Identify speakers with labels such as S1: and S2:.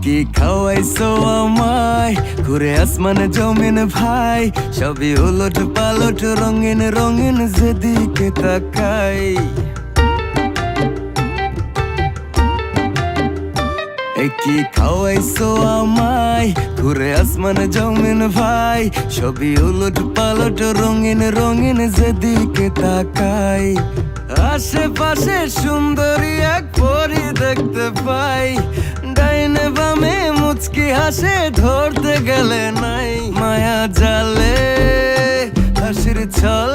S1: কি খাওয়াইছো আমায় ঘুরে আসমানে জমিন ভাই, সবই উলট পালট রঙিন রঙিন যেদিকে তাকাই। কি খাওয়াইছো আমায় ঘুরে আসমানে জমিন ভাই, সবই উলট পালট রঙিন রঙিন যেদিকে তাকাই। আশেপাশে সুন্দরী এক পরি দেখতে পাই, ডাইনে বামে মুচকি হাসে ধরতে গেলে নাই। মায়া জালে হাসির ছল